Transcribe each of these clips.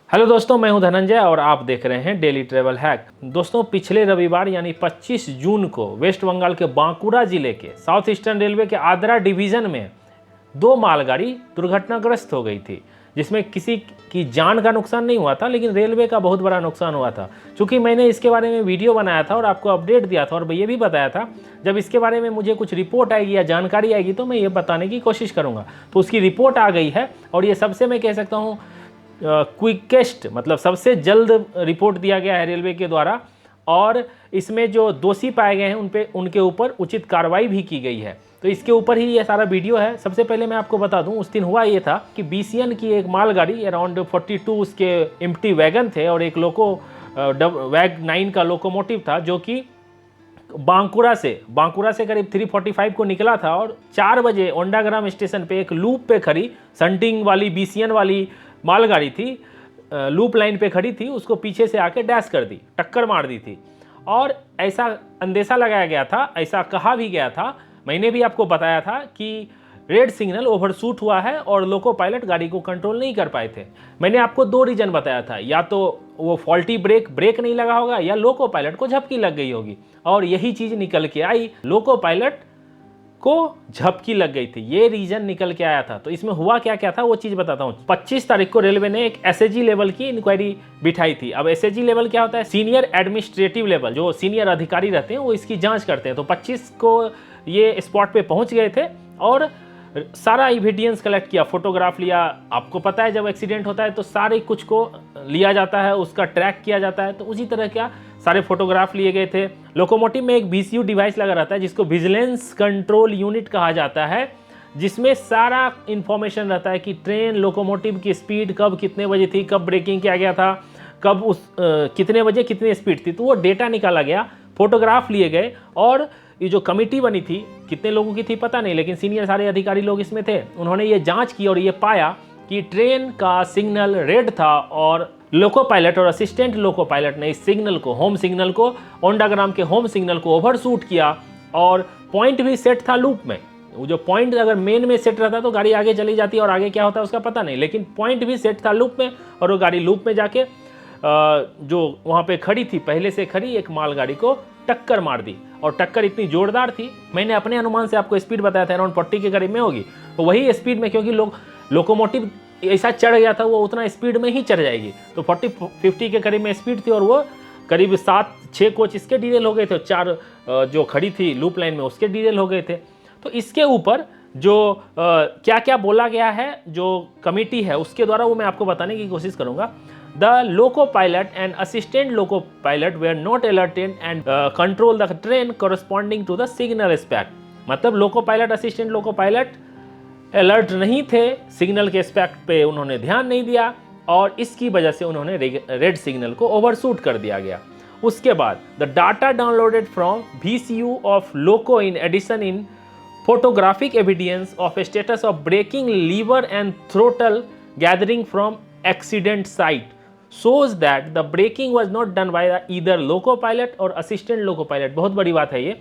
Hello दोस्तों, मैं हूं धनंजय और आप देख रहे हैं डेली ट्रेवल हैक। दोस्तों, पिछले रविवार यानी 25 जून को वेस्ट बंगाल के बांकुड़ा जिले के साउथ ईस्टर्न रेलवे के आद्रा डिवीज़न में दो मालगाड़ी दुर्घटनाग्रस्त हो गई थी, जिसमें किसी की जान का नुकसान नहीं हुआ था, लेकिन रेलवे का बहुत बड़ा नुकसान हुआ था। चूँकि मैंने इसके बारे में वीडियो बनाया था और आपको अपडेट दिया था और ये भी बताया था, जब इसके बारे में मुझे कुछ रिपोर्ट आएगी या जानकारी आएगी तो मैं ये बताने की कोशिश करूँगा। तो उसकी रिपोर्ट आ गई है और ये सबसे, मैं कह सकता हूँ, क्विकेस्ट मतलब सबसे जल्द रिपोर्ट दिया गया है रेलवे के द्वारा, और इसमें जो दोषी पाए गए हैं उनके ऊपर उचित कार्रवाई भी की गई है। तो इसके ऊपर ही ये सारा वीडियो है। सबसे पहले मैं आपको बता दूं, उस दिन हुआ ये था कि बीसीएन की एक मालगाड़ी अराउंड 42 उसके एम्प्टी वैगन थे और एक वैग 9 का लोकोमोटिव था, जो कि बांकुड़ा से करीब 3:45 को निकला था और 4 बजे ओंडाग्राम स्टेशन पे एक लूप पे खड़ी संटिंग वाली बीसीएन वाली मालगाड़ी थी, लूप लाइन पे खड़ी थी, उसको पीछे से आके डैश कर दी, टक्कर मार दी थी। और ऐसा अंदेशा लगाया गया था, ऐसा कहा भी गया था, मैंने भी आपको बताया था कि रेड सिग्नल ओवरशूट हुआ है और लोको पायलट गाड़ी को कंट्रोल नहीं कर पाए थे। मैंने आपको 2 रीजन बताया था, या तो वो फॉल्टी ब्रेक नहीं लगा होगा या लोको पायलट को झपकी लग गई होगी, और यही चीज़ निकल के आई, लोको पायलट को झपकी लग गई थी, ये रीजन निकल के आया था। तो इसमें हुआ क्या क्या था वो चीज़ बताता हूँ। 25 तारीख को रेलवे ने एक एसएजी लेवल की इंक्वायरी बिठाई थी। अब एसएजी लेवल क्या होता है? सीनियर एडमिनिस्ट्रेटिव लेवल, जो सीनियर अधिकारी रहते हैं वो इसकी जांच करते हैं। तो 25 को ये स्पॉट पे पहुंच गए थे और सारा एविडेंस कलेक्ट किया, फोटोग्राफ लिया। आपको पता है जब एक्सीडेंट होता है तो सारे कुछ को लिया जाता है, उसका ट्रैक किया जाता है, तो उसी तरह क्या सारे फोटोग्राफ लिए गए थे। लोकोमोटिव में एक वीसीयू डिवाइस लगा रहता है जिसको विजिलेंस कंट्रोल यूनिट कहा जाता है, जिसमें सारा इंफॉर्मेशन रहता है कि ट्रेन लोकोमोटिव की स्पीड कब कितने बजे थी, कब ब्रेकिंग किया गया था, कब कितने बजे कितनी स्पीड थी। तो वो डेटा निकाला गया, फोटोग्राफ लिए गए, और ये जो कमेटी बनी थी, कितने लोगों की थी पता नहीं, लेकिन सीनियर सारे अधिकारी लोग इसमें थे। उन्होंने ये जांच की और ये पाया कि ट्रेन का सिग्नल रेड था और लोको पायलट और असिस्टेंट लोको पायलट ने इस सिग्नल को, होम सिग्नल को, ओंडाग्राम के होम सिग्नल को ओवरशूट किया, और पॉइंट भी सेट था लूप में। वो जो पॉइंट अगर मेन में सेट रहता तो गाड़ी आगे चली जाती और आगे क्या होता है उसका पता नहीं, लेकिन पॉइंट भी सेट था लूप में, और वो गाड़ी लूप में जाके जो वहाँ पे खड़ी थी, पहले से खड़ी एक मालगाड़ी को टक्कर मार दी। और टक्कर इतनी जोरदार थी, मैंने अपने अनुमान से आपको स्पीड बताया था अराउंड 40 के करीब में होगी। तो वही स्पीड में, क्योंकि लोकोमोटिव ऐसा चढ़ गया था, वो उतना स्पीड में ही चढ़ जाएगी, तो 40-50 के करीब में स्पीड थी, और वो करीब 7-6 कोच इसके डीरेल हो गए थे, 4 जो खड़ी थी लूप लाइन में उसके डीरेल हो गए थे। तो इसके ऊपर जो क्या क्या बोला गया है, जो कमेटी है उसके द्वारा, वो मैं आपको बताने की कोशिश करूंगा। The loco pilot and assistant loco pilot were not alerted and control the train corresponding to the signal spec। मतलब loco pilot, assistant loco pilot alert नहीं थे, सिग्नल के स्पेक्ट पे उन्होंने ध्यान नहीं दिया, और इसकी वजह से उन्होंने रेड सिग्नल को ओवरशूट कर दिया गया। उसके बाद the data downloaded from VCU of loco in addition in photographic evidence of status of braking lever and throttle gathering from accident site shows that the braking was not done by either loco pilot और assistant loco pilot। बहुत बड़ी बात है ये।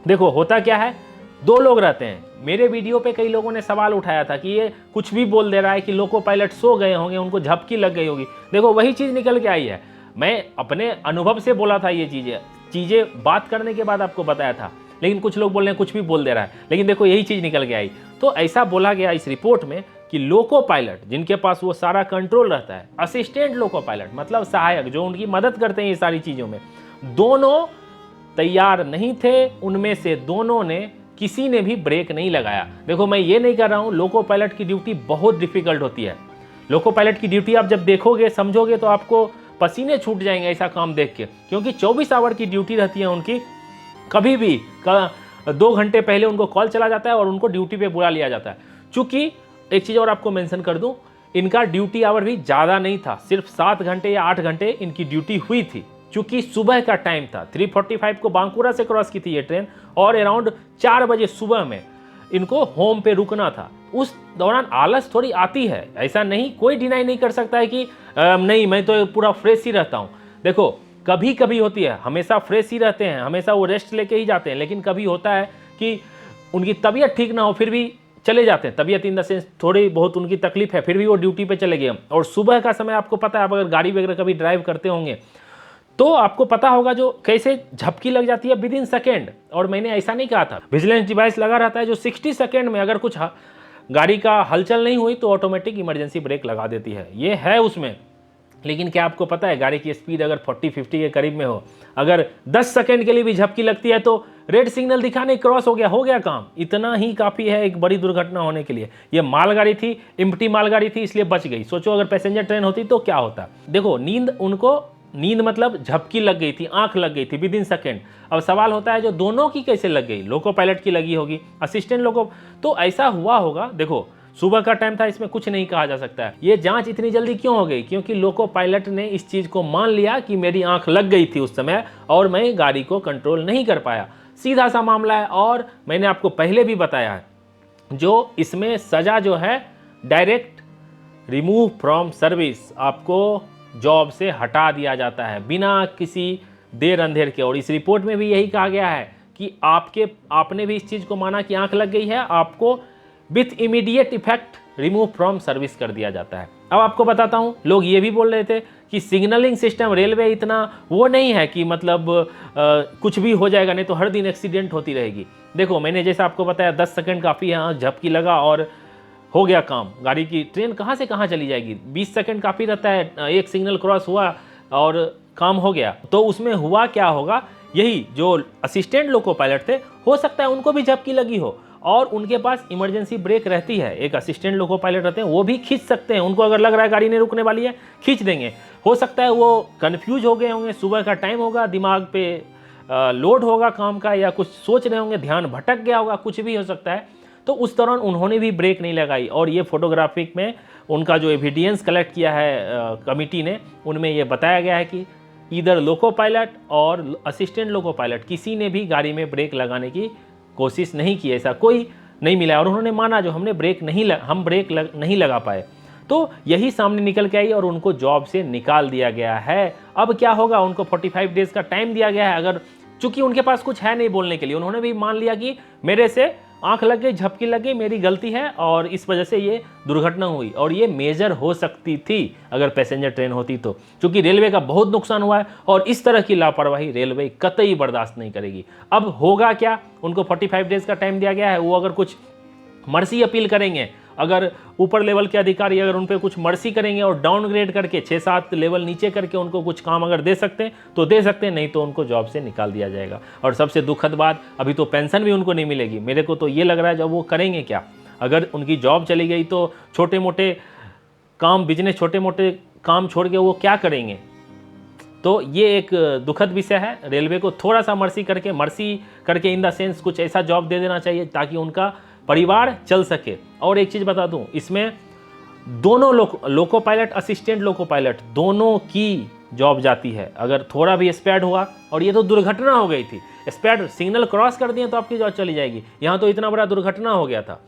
देखो होता क्या है, 2 लोग रहते हैं। मेरे वीडियो पे कई लोगों ने सवाल उठाया था कि ये कुछ भी बोल दे रहा है कि लोको पायलट सो गए होंगे, उनको झपकी लग गई होगी। देखो वही चीज़ निकल के आई है, मैं अपने अनुभव से बोला था ये चीज़ें बात करने के बाद आपको बताया था, लेकिन कुछ लोग बोल रहे हैं कुछ भी बोल दे रहा है, लेकिन देखो यही चीज़ निकल के आई। तो ऐसा बोला गया इस रिपोर्ट में कि लोको पायलट जिनके पास वो सारा कंट्रोल रहता है, असिस्टेंट लोको पायलट मतलब सहायक जो उनकी मदद करते हैं ये सारी चीज़ों में, दोनों तैयार नहीं थे। उनमें से दोनों ने, किसी ने भी ब्रेक नहीं लगाया। देखो मैं ये नहीं कर रहा हूँ, लोको पायलट की ड्यूटी बहुत डिफिकल्ट होती है। लोको पायलट की ड्यूटी आप जब देखोगे, समझोगे, तो आपको पसीने छूट जाएंगे ऐसा काम देख के, क्योंकि 24 आवर की ड्यूटी रहती है उनकी। कभी भी 2 घंटे पहले उनको कॉल चला जाता है और उनको ड्यूटी पे बुला लिया जाता है। चूँकि एक चीज़ और आपको मेंशन कर दूं, इनका ड्यूटी आवर भी ज़्यादा नहीं था, सिर्फ 7 घंटे या 8 घंटे इनकी ड्यूटी हुई थी, क्योंकि सुबह का टाइम था। 3:45 को बांकुड़ा से क्रॉस की थी ये ट्रेन, और अराउंड 4 बजे सुबह में इनको होम पे रुकना था। उस दौरान आलस थोड़ी आती है, ऐसा नहीं, कोई डिनाई नहीं कर सकता है कि नहीं मैं तो पूरा फ्रेश ही रहता हूँ। देखो कभी कभी होती है, हमेशा फ्रेश ही रहते हैं, हमेशा वो रेस्ट लेके ही जाते हैं, लेकिन कभी होता है कि उनकी तबीयत ठीक ना हो, फिर भी चले जाते हैं, तबीयत इन द सेंस थोड़ी बहुत उनकी तकलीफ है, फिर भी वो ड्यूटी पे चले गए। और सुबह का समय आपको पता है, आप अगर गाड़ी वगैरह कभी ड्राइव करते होंगे तो आपको पता होगा जो कैसे झपकी लग जाती है विद इन सेकेंड। और मैंने ऐसा नहीं कहा था, विजिलेंस डिवाइस लगा रहता है जो 60 सेकेंड में अगर कुछ गाड़ी का हलचल नहीं हुई तो ऑटोमेटिक इमरजेंसी ब्रेक लगा देती है, ये है उसमें। लेकिन क्या आपको पता है, गाड़ी की स्पीड अगर 40-50 के करीब में हो, अगर 10 सेकंड के लिए भी झपकी लगती है तो रेड सिग्नल दिखाने क्रॉस हो गया काम। इतना ही काफ़ी है एक बड़ी दुर्घटना होने के लिए। ये मालगाड़ी थी, एम्प्टी मालगाड़ी थी, इसलिए बच गई। सोचो अगर पैसेंजर ट्रेन होती तो क्या होता। देखो नींद मतलब झपकी लग गई थी, आंख लग गई थी विद इन सेकेंड। अब सवाल होता है जो दोनों की कैसे लग गई, लोको पायलट की लगी होगी, असिस्टेंट लोको, तो ऐसा हुआ होगा। देखो सुबह का टाइम था, इसमें कुछ नहीं कहा जा सकता है। ये जांच इतनी जल्दी क्यों हो गई, क्योंकि लोको पायलट ने इस चीज़ को मान लिया कि मेरी आंख लग गई थी उस समय और मैं गाड़ी को कंट्रोल नहीं कर पाया, सीधा सा मामला है। और मैंने आपको पहले भी बताया है, जो इसमें सज़ा जो है डायरेक्ट रिमूव फ्रॉम सर्विस, आपको जॉब से हटा दिया जाता है बिना किसी देर अंधेर के। और इस रिपोर्ट में भी यही कहा गया है कि आपने भी इस चीज़ को माना कि आंख लग गई है, आपको with immediate effect remove from service कर दिया जाता है। अब आपको बताता हूँ, लोग ये भी बोल रहे थे कि सिग्नलिंग सिस्टम रेलवे इतना वो नहीं है कि मतलब कुछ भी हो जाएगा, नहीं तो हर दिन एक्सीडेंट होती रहेगी। देखो मैंने जैसा आपको बताया 10 सेकंड काफ़ी है, झपकी लगा और हो गया काम। गाड़ी की ट्रेन कहाँ से कहाँ चली जाएगी, 20 सेकंड काफ़ी रहता है, एक सिग्नल क्रॉस हुआ और काम हो गया। तो उसमें हुआ क्या होगा, यही जो असिस्टेंट लोको पायलट थे, हो सकता है उनको भी झपकी लगी हो और उनके पास इमरजेंसी ब्रेक रहती है। एक असिस्टेंट लोको पायलट रहते हैं, वो भी खींच सकते हैं, उनको अगर लग रहा है गाड़ी नहीं रुकने वाली है खींच देंगे। हो सकता है वो कन्फ्यूज हो गए होंगे, सुबह का टाइम होगा, दिमाग पे लोड होगा काम का, या कुछ सोच रहे होंगे, ध्यान भटक गया होगा, कुछ भी हो सकता है। तो उस दौरान उन्होंने भी ब्रेक नहीं लगाई। और ये फोटोग्राफिक में उनका जो एविडेंस कलेक्ट किया है कमिटी ने, उनमें ये बताया गया है कि इधर लोको पायलट और असिस्टेंट लोको पायलट किसी ने भी गाड़ी में ब्रेक लगाने की कोशिश नहीं की, ऐसा कोई नहीं मिला। और उन्होंने माना जो हमने ब्रेक नहीं लगा पाए। तो यही सामने निकल के आई और उनको जॉब से निकाल दिया गया है। अब क्या होगा, उनको 45 डेज का टाइम दिया गया है। अगर चूंकि उनके पास कुछ है नहीं बोलने के लिए, उन्होंने भी मान लिया कि मेरे से आंख लग गई, झपकी लग गई, मेरी गलती है और इस वजह से ये दुर्घटना हुई। और ये मेजर हो सकती थी अगर पैसेंजर ट्रेन होती तो, क्योंकि रेलवे का बहुत नुकसान हुआ है और इस तरह की लापरवाही रेलवे कतई बर्दाश्त नहीं करेगी। अब होगा क्या, उनको 45 डेज का टाइम दिया गया है। वो अगर कुछ मर्सी अपील करेंगे, अगर ऊपर लेवल के अधिकारी अगर उन पर कुछ मर्सी करेंगे और डाउनग्रेड करके 6-7 लेवल नीचे करके उनको कुछ काम अगर दे सकते हैं तो दे सकते हैं, नहीं तो उनको जॉब से निकाल दिया जाएगा। और सबसे दुखद बात, अभी तो पेंशन भी उनको नहीं मिलेगी। मेरे को तो ये लग रहा है जब वो करेंगे क्या, अगर उनकी जॉब चली गई तो छोटे मोटे काम, बिजनेस, छोटे मोटे काम छोड़ के वो क्या करेंगे। तो ये एक दुखद विषय है। रेलवे को थोड़ा सा मर्सी करके इन द सेंस कुछ ऐसा जॉब दे देना चाहिए ताकि उनका परिवार चल सके। और एक चीज़ बता दूं, इसमें दोनों loco pilot, assistant loco pilot, दोनों की जॉब जाती है। अगर थोड़ा भी स्पैड हुआ, और ये तो दुर्घटना हो गई थी, स्पैड सिग्नल क्रॉस कर दिए तो आपकी जॉब चली जाएगी। यहाँ तो इतना बड़ा दुर्घटना हो गया था,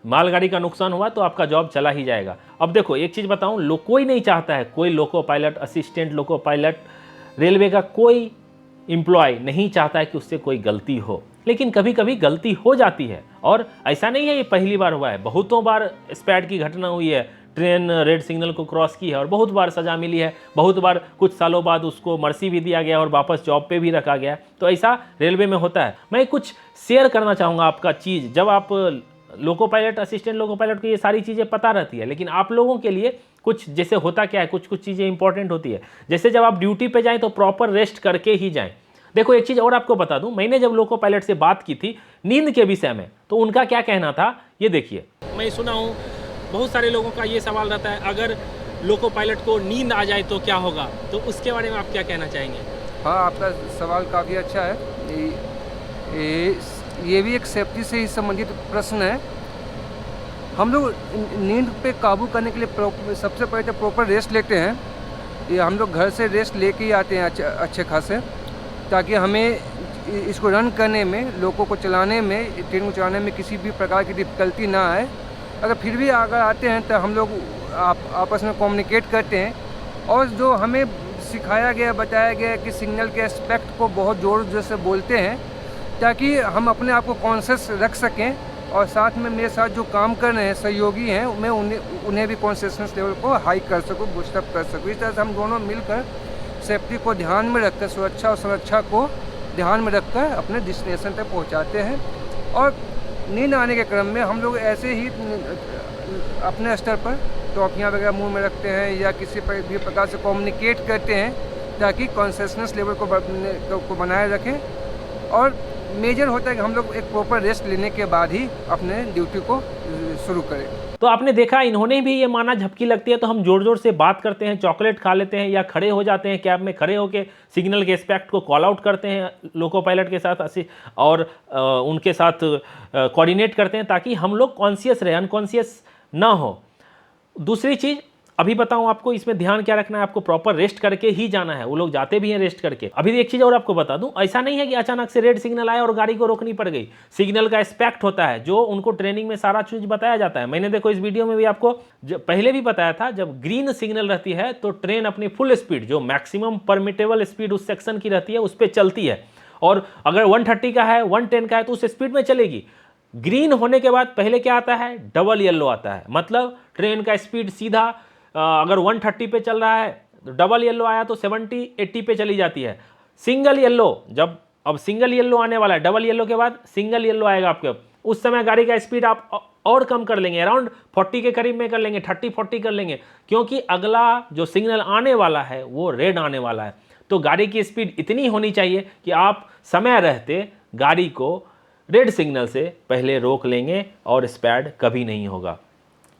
मालगाड़ी का नुकसान हुआ तो आपका जॉब चला ही जाएगा। अब देखो एक चीज़ बताऊँ, कोई नहीं चाहता है, कोई loco pilot, assistant loco pilot, railway का कोई एम्प्लॉय नहीं चाहता है कि उससे कोई गलती हो, लेकिन कभी कभी गलती हो जाती है। और ऐसा नहीं है ये पहली बार हुआ है, बहुतों बार स्पैड की घटना हुई है, ट्रेन रेड सिग्नल को क्रॉस की है और बहुत बार सज़ा मिली है, बहुत बार कुछ सालों बाद उसको मर्सी भी दिया गया और वापस जॉब पे भी रखा गया। तो ऐसा रेलवे में होता है। मैं कुछ शेयर करना चाहूँगा आपका चीज़, जब आप loco pilot, assistant loco pilot को ये सारी चीज़ें पता रहती है, लेकिन आप लोगों के लिए कुछ जैसे होता क्या है, कुछ चीज़ें इंपॉर्टेंट होती है। जैसे जब आप ड्यूटी पे जाएं तो प्रॉपर रेस्ट करके ही जाएं। देखो एक चीज़ और आपको बता दूं, मैंने जब लोको पायलट से बात की थी नींद के विषय में, तो उनका क्या कहना था ये देखिए। मैं सुना हूँ बहुत सारे लोगों का ये सवाल रहता है, अगर लोको पायलट को नींद आ जाए तो क्या होगा, तो उसके बारे में आप क्या कहना चाहेंगे? हाँ, आपका सवाल काफ़ी अच्छा है। ये भी एक सेफ्टी से ही संबंधित प्रश्न है। हम लोग नींद पे काबू करने के लिए सबसे पहले तो प्रॉपर रेस्ट लेते हैं। ये हम लोग घर से रेस्ट लेके ही आते हैं अच्छे खासे, ताकि हमें इसको रन करने में, लोगों को चलाने में, ट्रेन को चलाने में किसी भी प्रकार की डिफ़िकल्टी ना आए। अगर फिर भी अगर आते हैं तो हम लोग आपस में कम्युनिकेट करते हैं और जो हमें सिखाया गया, बताया गया कि सिग्नल के एस्पेक्ट को बहुत ज़ोर से बोलते हैं ताकि हम अपने आप को कॉन्शियस रख सकें और साथ में मेरे साथ जो काम कर रहे हैं सहयोगी हैं, मैं उन्हें भी कॉन्शियसनेस लेवल को हाई कर सकूं, बूस्टअप कर सकूं। इस तरह से हम दोनों मिलकर सेफ्टी को ध्यान में रखकर, सुरक्षा और संरक्षा को ध्यान में रखकर अपने डेस्टिनेशन तक पहुंचाते हैं। और नींद आने के क्रम में हम लोग ऐसे ही अपने स्तर पर टॉफियाँ वगैरह मुंह में रखते हैं या किसी भी प्रकार से कम्युनिकेट करते हैं ताकि कॉन्शियसनेस लेवल को बनाए रखें। और मेजर होता है कि हम लोग एक प्रॉपर रेस्ट लेने के बाद ही अपने ड्यूटी को शुरू करें। तो आपने देखा, इन्होंने भी ये माना झपकी लगती है तो हम जोर जोर से बात करते हैं, चॉकलेट खा लेते हैं या खड़े हो जाते हैं, कैब में खड़े होकर सिग्नल के एस्पेक्ट को कॉल आउट करते हैं लोको पायलट के साथ और उनके साथ कोऑर्डिनेट करते हैं ताकि हम लोग कॉन्शियस रहे, अनकॉन्शियस ना हो। दूसरी चीज़ अभी बताऊं आपको, इसमें ध्यान क्या रखना है, आपको प्रॉपर रेस्ट करके ही जाना है। वो लोग जाते भी हैं रेस्ट करके। अभी एक चीज़ और आपको बता दूं, ऐसा नहीं है कि अचानक से रेड सिग्नल आया और गाड़ी को रोकनी पड़ गई। सिग्नल का एस्पेक्ट होता है जो उनको ट्रेनिंग में सारा चीज़ बताया जाता है। मैंने देखो इस वीडियो में भी आपको पहले भी बताया था, जब ग्रीन सिग्नल रहती है तो ट्रेन अपनी फुल स्पीड, जो मैक्सिमम परमिटेबल स्पीड उस सेक्शन की रहती है, उस पर चलती है। और अगर 130 का है, 110 का है तो उस स्पीड में चलेगी। ग्रीन होने के बाद पहले क्या आता है, डबल येलो आता है। मतलब ट्रेन का स्पीड सीधा अगर 130 पे चल रहा है तो डबल येलो आया तो 70-80 पे चली जाती है। सिंगल येलो, जब अब सिंगल येलो आने वाला है, डबल येलो के बाद सिंगल येलो आएगा आपके, उस समय गाड़ी का स्पीड आप और कम कर लेंगे, अराउंड 40 के करीब में कर लेंगे, 30-40 कर लेंगे, क्योंकि अगला जो सिग्नल आने वाला है वो रेड आने वाला है। तो गाड़ी की स्पीड इतनी होनी चाहिए कि आप समय रहते गाड़ी को रेड सिग्नल से पहले रोक लेंगे और स्पैड कभी नहीं होगा।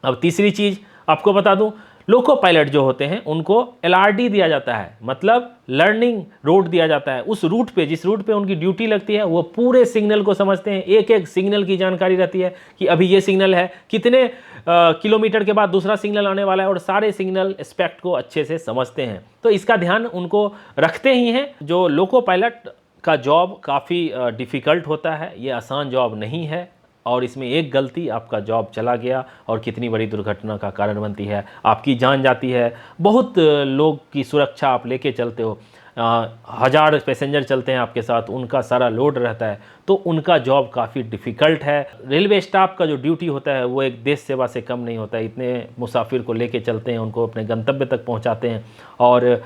अब तीसरी चीज़ आपको बता दूं, लोको पायलट जो होते हैं उनको LRD दिया जाता है, मतलब लर्निंग रूट दिया जाता है। उस रूट पे, जिस रूट पे उनकी ड्यूटी लगती है, वो पूरे सिग्नल को समझते हैं। एक एक सिग्नल की जानकारी रहती है कि अभी ये सिग्नल है, कितने किलोमीटर के बाद दूसरा सिग्नल आने वाला है, और सारे सिग्नल एस्पेक्ट को अच्छे से समझते हैं। तो इसका ध्यान उनको रखते ही हैं। जो लोको पायलट का जॉब काफ़ी डिफ़िकल्ट होता है, ये आसान जॉब नहीं है, और इसमें एक गलती आपका जॉब चला गया और कितनी बड़ी दुर्घटना का कारण बनती है, आपकी जान जाती है। बहुत लोग की सुरक्षा आप लेके चलते हो, 1000 पैसेंजर चलते हैं आपके साथ, उनका सारा लोड रहता है, तो उनका जॉब काफ़ी डिफ़िकल्ट है। रेलवे स्टाफ का जो ड्यूटी होता है वो एक देश सेवा से कम नहीं होता है। इतने मुसाफिर को लेके चलते हैं, उनको अपने गंतव्य तक पहुंचाते हैं और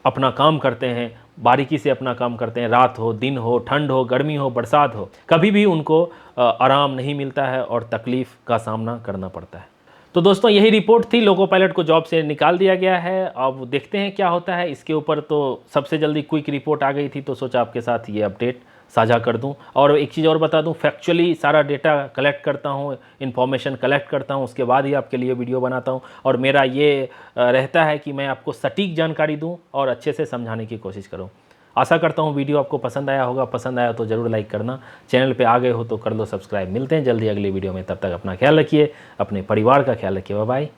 अपना काम करते हैं, बारीकी से अपना काम करते हैं। रात हो, दिन हो, ठंड हो, गर्मी हो, बरसात हो, कभी भी उनको आराम नहीं मिलता है और तकलीफ़ का सामना करना पड़ता है। तो दोस्तों, यही रिपोर्ट थी। लोको पायलट को जॉब से निकाल दिया गया है। अब देखते हैं क्या होता है इसके ऊपर। तो सबसे जल्दी क्विक रिपोर्ट आ गई थी तो सोचा आपके साथ ये अपडेट साझा कर दूं। और एक चीज़ और बता दूं, फैक्चुअली सारा डेटा कलेक्ट करता हूं, इन्फॉर्मेशन कलेक्ट करता हूं, उसके बाद ही आपके लिए वीडियो बनाता हूं। और मेरा ये रहता है कि मैं आपको सटीक जानकारी दूं और अच्छे से समझाने की कोशिश करूं। आशा करता हूं वीडियो आपको पसंद आया होगा। पसंद आया तो ज़रूर लाइक करना, चैनल पे आ गए हो तो कर लो सब्सक्राइब। मिलते हैं जल्दी अगली वीडियो में, तब तक अपना ख्याल रखिए, अपने परिवार का ख्याल रखिए। Bye bye.